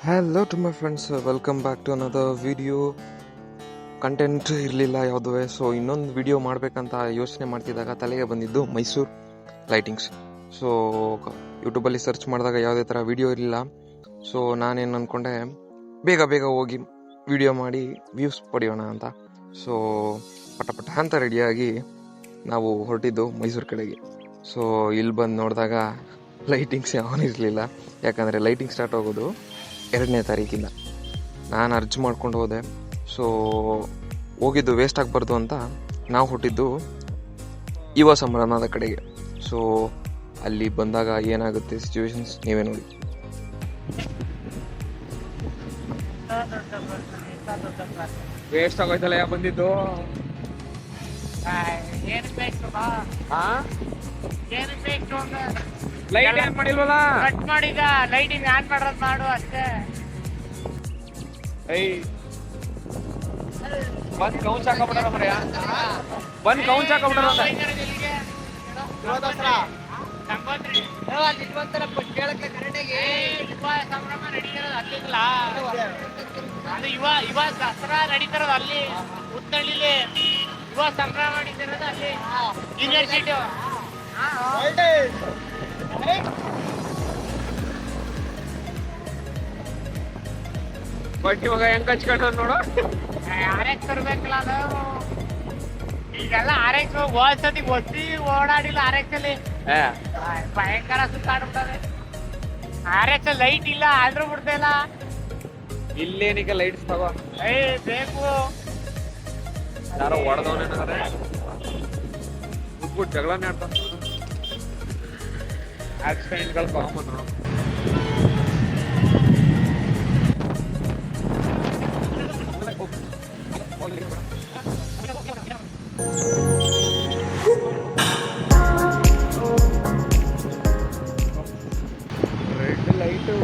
Hello to my friends, welcome back to another video. Content ಇರಲಿಲ್ಲ ಯಾವುದೇ, so ಇನ್ನೊಂದು video ಮಾಡಬೇಕಂತ ಯೋಚನೆ ಮಾಡ್ತಿದ್ದಾಗ ತಲೆಗೆ ಬಂದಿದ್ದು ಮೈಸೂರು ಲೈಟಿಂಗ್ಸ್. ಸೊ ಯೂಟ್ಯೂಬಲ್ಲಿ ಸರ್ಚ್ ಮಾಡಿದಾಗ ಯಾವುದೇ ಥರ ವಿಡಿಯೋ ಇರಲಿಲ್ಲ. ಸೊ ನಾನೇನು ಅಂದ್ಕೊಂಡೆ, ಬೇಗ ಬೇಗ ಹೋಗಿ ವಿಡಿಯೋ ಮಾಡಿ ವ್ಯೂಸ್ ಪಡೆಯೋಣ ಅಂತ. ಸೊ ಪಟ ಅಂತ ರೆಡಿಯಾಗಿ ನಾವು ಹೊರಟಿದ್ದು ಮೈಸೂರು ಕಡೆಗೆ. ಸೊ ಇಲ್ಲಿ ಬಂದು ನೋಡಿದಾಗ ಲೈಟಿಂಗ್ಸ್ ಯಾವನೂ ಇರಲಿಲ್ಲ. ಯಾಕಂದರೆ ಲೈಟಿಂಗ್ ಸ್ಟಾರ್ಟ್ ಆಗೋದು 2ನೇ ತಾರೀಕಿಂದ. ನಾನು ಅರ್ಜಿ ಮಾಡ್ಕೊಂಡು ಹೋದೆ. ಸೊ ಹೋಗಿದ್ದು ವೇಸ್ಟ್ ಆಗಬಾರ್ದು ಅಂತ ನಾವು ಹುಟ್ಟಿದ್ದು ಯುವ ಸಂಭ್ರಮದ ಕಡೆಗೆ. ಸೊ ಅಲ್ಲಿ ಬಂದಾಗ ಏನಾಗುತ್ತೆ ಸಿಚುವೇಶನ್ಸ್ ನೀವೇ ನೋಡಿ. ವೇಸ್ಟ್ ಆಗೋಯ್ತಲ್ಲ ಬಂದಿದ್ದು. ಲೈಟ್ ಆನ್ ಮಾಡಿಲ್ವಲ್ಲ, ಕಟ್ ಮಾಡಿದ ಲೈಟಿಂಗ್ ಆನ್ ಮಾಡೋದು ಮಾಡು ಅಷ್ಟೇ. ಬಂದ್ ಕೌಂಚ್ ಹಾಕಬಿಟ್ಟಾರ ಮರ್ಯ, ಬಂದ್ ಕೌಂಚ್ ಹಾಕಬಿಟ್ಟಾರ. ಸಂಭ್ರಮ ನಡೀತಿರೋದು ಅಲ್ಲಿಲ್ಲ, ಅದು ಯುವ ದಸರಾ ನಡೀತಿರೋದು ಅಲ್ಲಿ ಉತ್ತಳ್ಳಿಲಿ. ಯುವ ಸಂಭ್ರಮ ನಡೀತಿರೋದು ಅಲ್ಲಿ ಯೂನಿವರ್ಸಿಟಿ. ಬಟ್ ಇವಾಗ ಹೆಂಗ್ ಹಚ್ಕೊಂಡ ನೋಡು. ಆರ್ಎಕ್ಸ್ ತರ್ಬೇಕಲ್ಲ ಅದು. ಈಗೆಲ್ಲ ಆರ್ಎಕ್ಸ್ ಹೋದ್ಸತಿ ಒತ್ತಿ ಓಡಾಡಿಲ್ಲ. ಆರ್ಎಕ್ಸ್ ಅಲ್ಲಿ ಭಯಂಕರ ಸುತ್ತಾಡ್ಬಿಟ್ಟದೆ. ಆರ್ಎಕ್ಸ್ ಲೈಟ್ ಇಲ್ಲ ಆದ್ರೂ ಬಿಡ್ತಾ ಇಲ್ಲ. ಇಲ್ಲೇನೀಗ ಲೈಟ್ಸ್ ತಗೋ ಬೇಕು. ಯಾರೋ ಹೊಡೆದವನೇನಾದ್ರೆ ಬಿಟ್ಬಿಟ್ಟು ಜಗಳನೇ ಆಡ್ತಾನ. ಆಕ್ಸಿಡೆಂಟ್ಗಳು ಕಾಮನ್. Red light.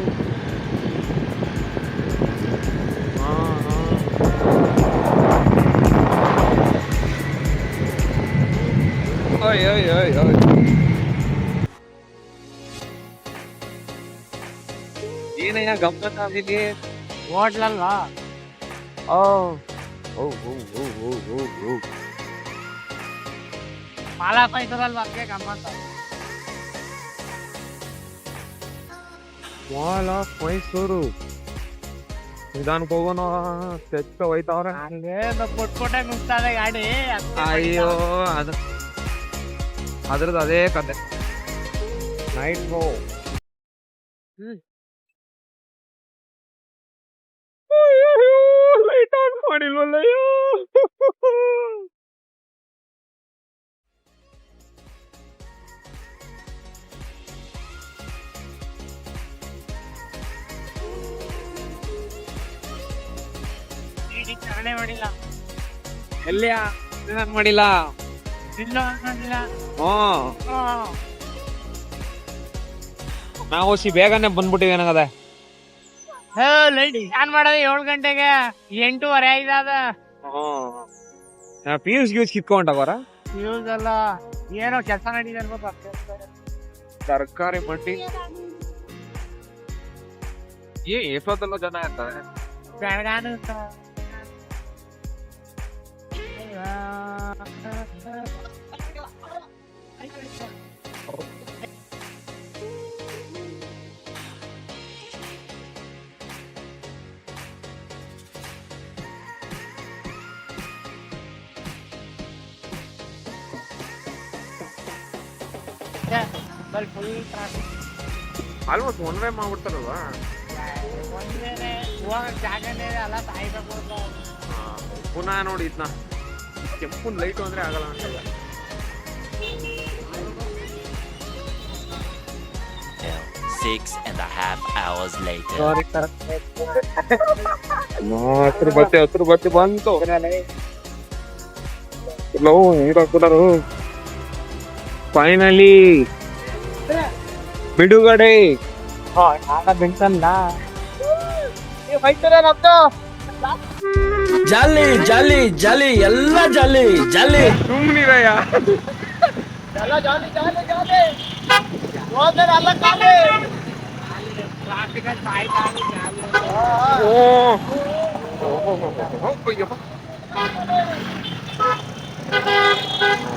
ಏನಯ್ಯ ಗಮ್ಮತ್ ಆಗಿಲ್ಲಿ ಹೋಟ್ಲಲ್ವಾ? ಮಾಲಾ ಪೈಸರಲ್ವಾ? ಅದಕ್ಕೆ ಗಮ್ಮತ್ತ. ಮಾಲ್ ಆಫ್ ಮೈಸೂರು ನಿಧಾನಕ್ಕೆ ಹೋಗೋಣ. ತೆಚ್ಚ ಹೋಯ್ತಾವ್ರೆ. ಹಂಗೆ ಕೊಟ್ಕೊಟ್ಟೆ ನುಗ್ತದೆ ಗಾಡಿ. ಅಯ್ಯೋ, ಅದ್ರದ್ದು ಅದೇ ಕತೆ. Night go. ಲೈಟ್ ಆನ್ ಮಾಡಿಲ್ವಲ್ಲಯ್ಯೋ. ಚರಣೆ ಮಾಡಿಲ್ಲ. ಎಲ್ಲಿಯಾ ಮಾಡಿಲ್ಲ. ಇಲ್ಲ ಮಾಡಿಲ್ಲ. ನಾವು ಬೇಗನೆ ಬಂದ್ಬಿಟ್ಟಿವಿ ಏನಾಗದೆ. ಲೈಟ್ ಆನ್ ಮಾಡೋದು 7 ಗಂಟೆಗೆ, 8:30 ಆಯ್ತದ. ಫ್ಯೂಸ್ ಗ್ಯೂಸ್ ಕಿತ್ಕೊಂಡವರ. ಫ್ಯೂಸ್ ಅಲ್ಲ, ಏನೋ ಕೆಲಸ ನಡೀದೆ ಅನ್ಬೇಕು. ತರಕಾರಿ ಮಂಡಿ ಎಷ್ಟೊತ್ತಲ್ಲ ಜನ ಇರ್ತಾರೆ. ಬೆಳಗಾನು full traffic. Almost one way ಮಾಡ್ಬಿಡ್ತಾರಲ್ವಾ. ಒಂದೇನೆ ಹೋಗಕ್ ಜಾಗನೇ ಅಲ್ಲ, ಸಾಯ್ಬೇಕು. ಪುನಃ ನೋಡಿ ಇದನ್ನ ಕೆಂಪುನ್ ಲೈಟು ಅಂದ್ರೆ ಆಗಲ್ಲ ಅಂತಲ್ಲ. 6.5 hours later. ಹತ್ರ ಬತ್ತೆ ಬಂತು. ಫೈನಲಿ ಬಿಡುಗಡೆ. ಜಾಲಿ ಜಾಲಿ ಜಾಲಿ ಎಲ್ಲ ಜಾಲಿ ಜಾಲಿ. ಸುಮ್ಮನಿರಯ್ಯ.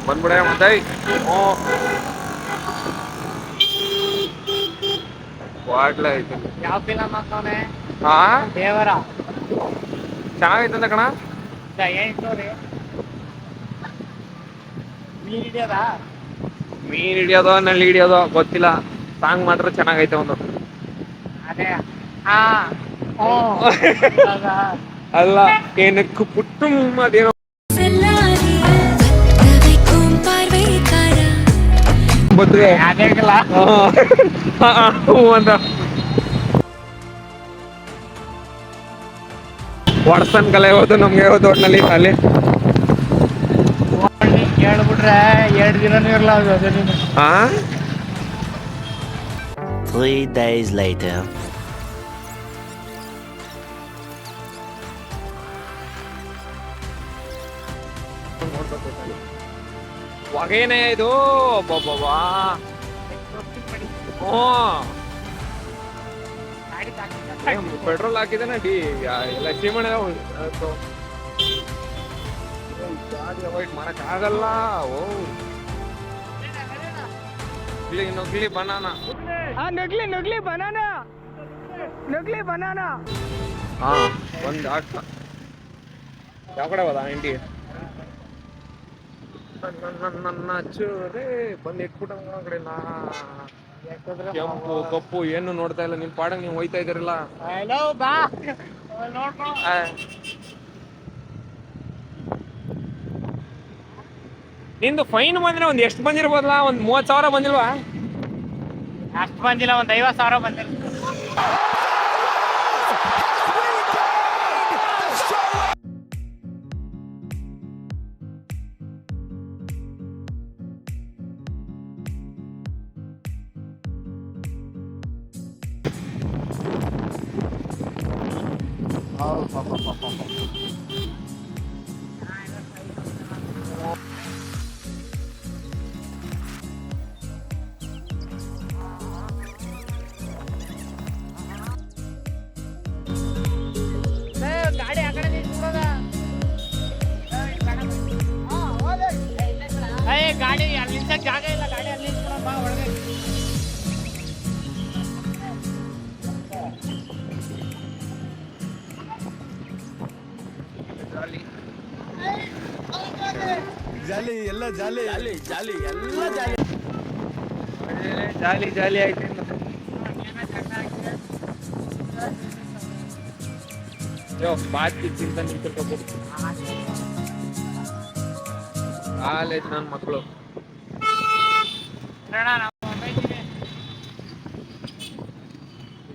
ಬಂದ್ಬಿಡ ಮತ್ತೆ ವಾಡ್ಲ ಐತೆ. ಯಾವ ಫಿಲಮ್ ಹಾಕವನೆ ಹಾ ದೇವರ ಚೆನ್ನಾಗೈತಂದ ಕಣ. ಏನ್ ಸ್ಟೋರಿ? ಮೀನ್ ಹಿಡಿಯೋದಾ? ಮೀನ್ ಹಿಡಿಯೋದೋ ನಲ್ಲಿ ಹಿಡಿಯೋದೋ ಗೊತ್ತಿಲ್ಲ. ಸಾಂಗ್ ಮಾತ್ರ ಚೆನ್ನಾಗೈತೆ ಒಂದು. ಅದೇ ಹಾ ಅಲ್ಲ ಏನಕ್ಕೂ ಪುಟ್ಟು ಅದೇನೋ ಬದುವೆ ಅದೇಗಲ್ಲ ಅಂತ ವಾಟ್ಸನ್ ಕಲೆ ಹೋದು ನಮ್ಗೆ ಹೋದು ಒಟ್ನಲ್ಲಿ ಅಲ್ಲಿ ಹೇಳ್ಬಿಟ್ರೆ 2 ದಿನನೂ ಇರಲ್ಲ ಅದು. ಹಾ 3 days later. ಹೊಗೇನೆ ಇದು ಒಬ್ಬೊಬ್ಬವಾ. ಪೆಟ್ರೋಲ್ ಹಾಕಿದಾನೆ ಎಲ್ಲ ಸೀಮಣೆ ಗಾಡಿ ಅವಾಯ್ಡ್ ಮಾಡಕ್ ಆಗಲ್ಲ. ಓ ನುಗ್ಲಿ ಬನಾನಾ ನುಗ್ಲಿ ಬನಾನಾ ಹಾ ಒಂದ್ ಹಾಕ. ಯಾವ ಕಡೆ ಹೋದ ಇಂಡಿ ನನ್ನ ಚೂರೇ ಬಂದ್ ಇಟ್ಬಿಟ್ಟ ಕಡೆ ನಾ ಕೆಂಪು ಕಪ್ಪು ಏನು ನೋಡ್ತಾ ಇಲ್ಲ. ನಿಮ್ ಪಾಡಂಗ್ ನೀವು ಹೋಯ್ತಾ ಇದ್ದೀರಲ್ಲ. ಹಲೋ ಬಾ ನೋಡ್ಕೊ. ನಿಂದು ಫೈನ್ ಬಂದ್ರೆ ಒಂದ್ ಎಷ್ಟು ಬಂದಿರ್ಬೋದಲ್ಲ? ಒಂದ್ 30,000 ಬಂದಿಲ್ವಾ? ಅಷ್ಟು ಬಂದಿಲ್ಲ, ಒಂದ್ 50,000 ಬಂದಿಲ್ಲ. ಗಾಡಿ ಆ ಕಡೆ ನಿಲ್ಸ್ಬಿಡೋದ. ಗಾಡಿ ಅಲ್ಲಿ ನಿಲ್ಸಕ್ ಜಾಗ ಇಲ್ಲ. ಗಾಡಿ ಅಲ್ಲಿ ನಿಲ್ಸ್ಬಿಡೋಣ ಒಳಗೆ. ಜಾಲಿ ಎಲ್ಲ ಜಾಲಿ ಜಾಲಿ ಜಾಲಿ ಎಲ್ಲ ಜಾಲಿ ಜಾಲಿ ಜಾಲಿ ಆಯ್ತು. ಬಾತ್ ಚಿಂತ ನಿಂತಿರ್ಬೇಕು. ಕಾಲೇಜ್ ನನ್ನ ಮಕ್ಕಳು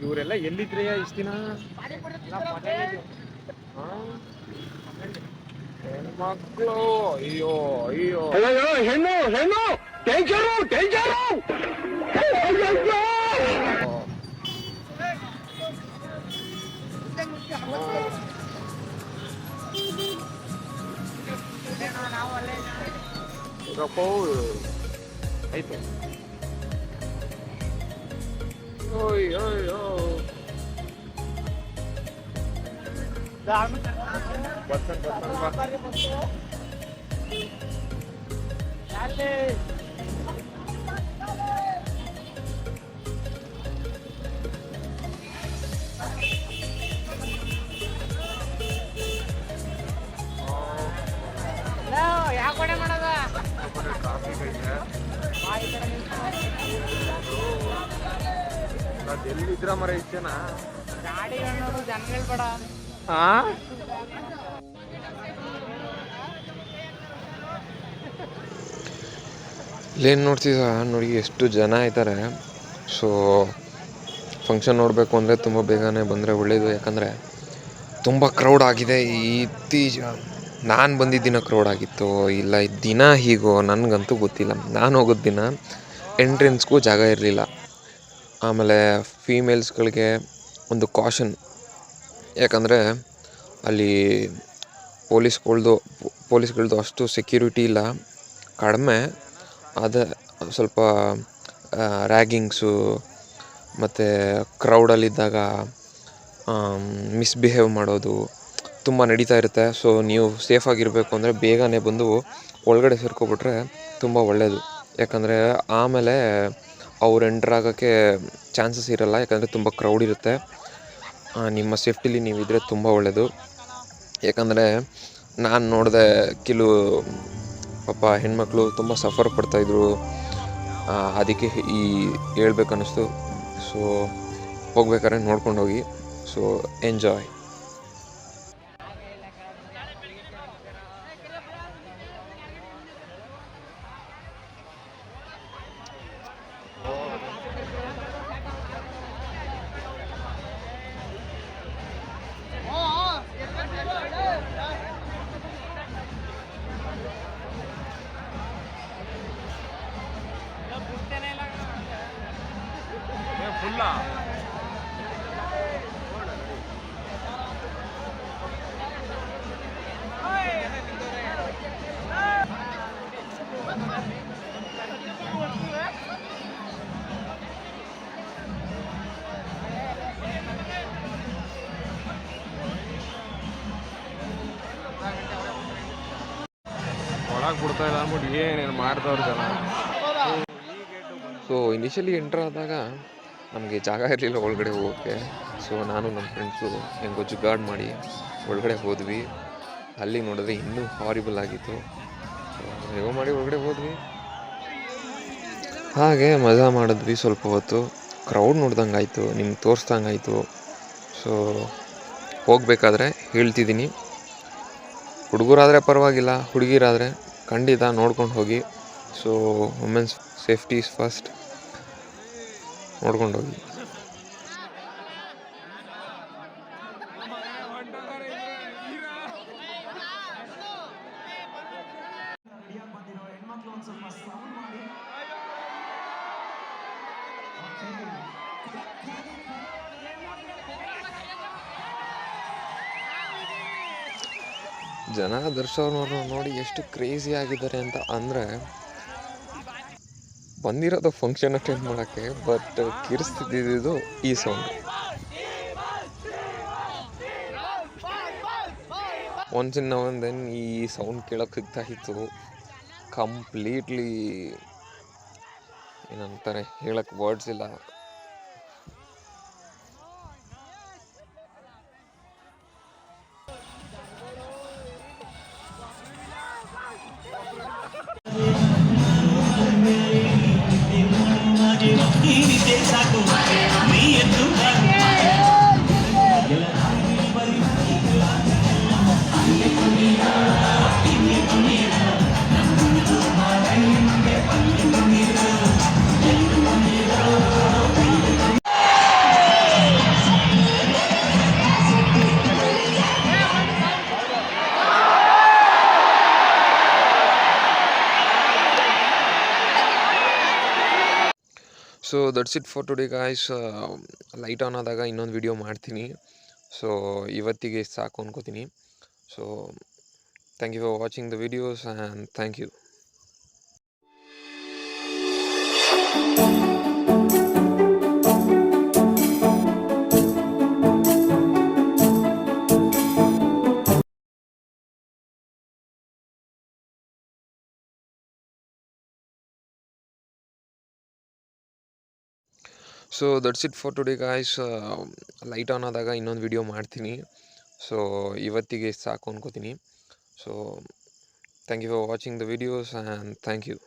ಇವರೆಲ್ಲ ಎಲ್ಲಿದ್ರಯ್ಯ ಇಷ್ಟ ದಿನ? ಹೆಣ್ಮಕ್ಳು ಅಯ್ಯೋ ಅಯ್ಯೋ ಹೆಣ್ಣು ಹೆಣ್ಣು ಟೆನ್ಷನು ಟೆನ್ಷನು. ಐತೆ ಓಯ್ ಓಯ್ ಓ ಬರ್ತಾನೆ ಯಾವ ಕಡೆ ಮಾಡೋದ? ಟ್ರಾಫಿಕ್ ಐತೆ. ಎಲ್ಲಿದ್ರ ಮರ ಇಷ್ಟೇನ ಗಾಡಿ ನೋಡು, ಜನಗಳು ಬೇಡ. ಹಾ ಇಲ್ಲೇನು ನೋಡ್ತಿದ್ದ ನೋಡಿ ಎಷ್ಟು ಜನ ಇದ್ದಾರೆ. ಸೊ ಫಂಕ್ಷನ್ ನೋಡಬೇಕು ಅಂದರೆ ತುಂಬ ಬೇಗನೆ ಬಂದರೆ ಒಳ್ಳೆಯದು. ಯಾಕಂದರೆ ತುಂಬ ಕ್ರೌಡ್ ಆಗಿದೆ. ನಾನು ಬಂದಿದ್ದ ದಿನ ಕ್ರೌಡ್ ಆಗಿತ್ತು ಇಲ್ಲ ದಿನ ಹೀಗೋ ನನಗಂತೂ ಗೊತ್ತಿಲ್ಲ. ನಾನು ಹೋಗೋದು ದಿನ ಎಂಟ್ರೆನ್ಸ್ಗೂ ಜಾಗ ಇರಲಿಲ್ಲ. ಆಮೇಲೆ ಫೀಮೇಲ್ಸ್ಗಳಿಗೆ ಒಂದು ಕಾಷನ್, ಯಾಕಂದರೆ ಅಲ್ಲಿ ಪೊಲೀಸ್ಗಳದ್ದು ಅಷ್ಟು ಸೆಕ್ಯೂರಿಟಿ ಇಲ್ಲ, ಕಡಿಮೆ. ಅದೇ ಸ್ವಲ್ಪ ರ್ಯಾಗಿಂಗ್ಸು ಮತ್ತು ಕ್ರೌಡಲ್ಲಿದ್ದಾಗ ಮಿಸ್ಬಿಹೇವ್ ಮಾಡೋದು ತುಂಬ ನಡೀತಾ ಇರುತ್ತೆ. ಸೊ ನೀವು ಸೇಫಾಗಿರಬೇಕು ಅಂದರೆ ಬೇಗನೆ ಬಂದು ಒಳಗಡೆ ಸೇರ್ಕೊಬಿಟ್ರೆ ತುಂಬ ಒಳ್ಳೆಯದು. ಯಾಕಂದರೆ ಆಮೇಲೆ ಅವ್ರು ಎಂಟ್ರಾಗೋಕ್ಕೆ ಚಾನ್ಸಸ್ ಇರೋಲ್ಲ, ಯಾಕಂದರೆ ತುಂಬ ಕ್ರೌಡ್ ಇರುತ್ತೆ. ನಿಮ್ಮ ಸೇಫ್ಟಿಲಿ ನೀವಿದ್ದರೆ ತುಂಬ ಒಳ್ಳೆಯದು. ಯಾಕಂದರೆ ನಾನು ನೋಡಿದೆ ಕೆಲವು ಪಾಪ ಹೆಣ್ಮಕ್ಳು ತುಂಬ ಸಫರ್ ಪಡ್ತಾಯಿದ್ರು. ಅದಕ್ಕೆ ಹೇಳ್ಬೇಕನ್ನಿಸ್ತು. ಸೊ ಹೋಗ್ಬೇಕಾದ್ರೆ ನೋಡ್ಕೊಂಡು ಹೋಗಿ. So enjoy. ಒಳಗೆ ಬಿಡ್ತಾ ಇಲ್ಲ ಅಂದ್ಬಿಟ್ಟು ಏನೇನು ಮಾಡ್ದವ್ರು ಜನ. ಸೊ ಇನಿಷಿಯಲಿ ಎಂಟ್ರ್ ಆದಾಗ ನಮಗೆ ಜಾಗ ಇರಲಿಲ್ಲ ಒಳಗಡೆ ಹೋಗೋಕ್ಕೆ. ಸೊ ನಾನು ನಮ್ಮ ಫ್ರೆಂಡ್ಸು ಹೆಂಗೋ ಜುಗಾಡ್ ಮಾಡಿ ಒಳಗಡೆ ಹೋದ್ವಿ. ಅಲ್ಲಿ ನೋಡಿದ್ರೆ ಇನ್ನೂ ಹಾರಿಬಲ್ ಆಗಿತ್ತು. ಸೊ ಹೇಗೋ ಮಾಡಿ ಒಳಗಡೆ ಹೋದ್ವಿ, ಹಾಗೆ ಮಜಾ ಮಾಡಿದ್ವಿ ಸ್ವಲ್ಪ ಹೊತ್ತು. ಕ್ರೌಡ್ ನೋಡ್ದಂಗೆ ಆಯಿತು, ನಿಮ್ಗೆ ತೋರಿಸ್ದಂಗೆ ಆಯಿತು. ಸೊ ಹೋಗಬೇಕಾದ್ರೆ ಹೇಳ್ತಿದ್ದೀನಿ, ಹುಡುಗರಾದರೆ ಪರವಾಗಿಲ್ಲ, ಹುಡುಗಿರಾದರೆ ಖಂಡಿತ ನೋಡ್ಕೊಂಡು ಹೋಗಿ. So women's safety is first, ನೋಡ್ಕೊಂಡು ಹೋಗಿ. ಜನ ದರ್ಶನವ್ರನ್ನ ನೋಡಿ ಎಷ್ಟು ಕ್ರೇಜಿ ಆಗಿದ್ದಾರೆ ಅಂತ ಅಂದರೆ, ಬಂದಿರೋದು ಫಂಕ್ಷನ್ ಅಟೆಂಡ್ ಮಾಡೋಕ್ಕೆ, ಬಟ್ ಕಿರಿಸ್ತಿದ್ದು ಈ sound. Once in now and then ಈ ಸೌಂಡ್ ಕೇಳೋಕೆ ಸಿಗ್ತಾ ಇತ್ತು. ಕಂಪ್ಲೀಟ್ಲಿ ಏನಂತಾರೆ, ಹೇಳಕ್ಕೆ ವರ್ಡ್ಸ್ ಇಲ್ಲ. So that's it for today guys. Light on ಆದಾಗ ಇನ್ನೊಂದು ವಿಡಿಯೋ ಮಾಡ್ತೀನಿ. ಸೊ ಇವತ್ತಿಗೆ ಸಾಕು ಅನ್ಕೋತೀನಿ. So thank you for watching the videos and thank you. So that's it for today guys. Light on ಆದಾಗ ಇನ್ನೊಂದು ವಿಡಿಯೋ ಮಾಡ್ತೀನಿ. ಸೊ ಇವತ್ತಿಗೆ ಸಾಕು ಅನ್ಕೋತೀನಿ. So thank you for watching the videos and thank you.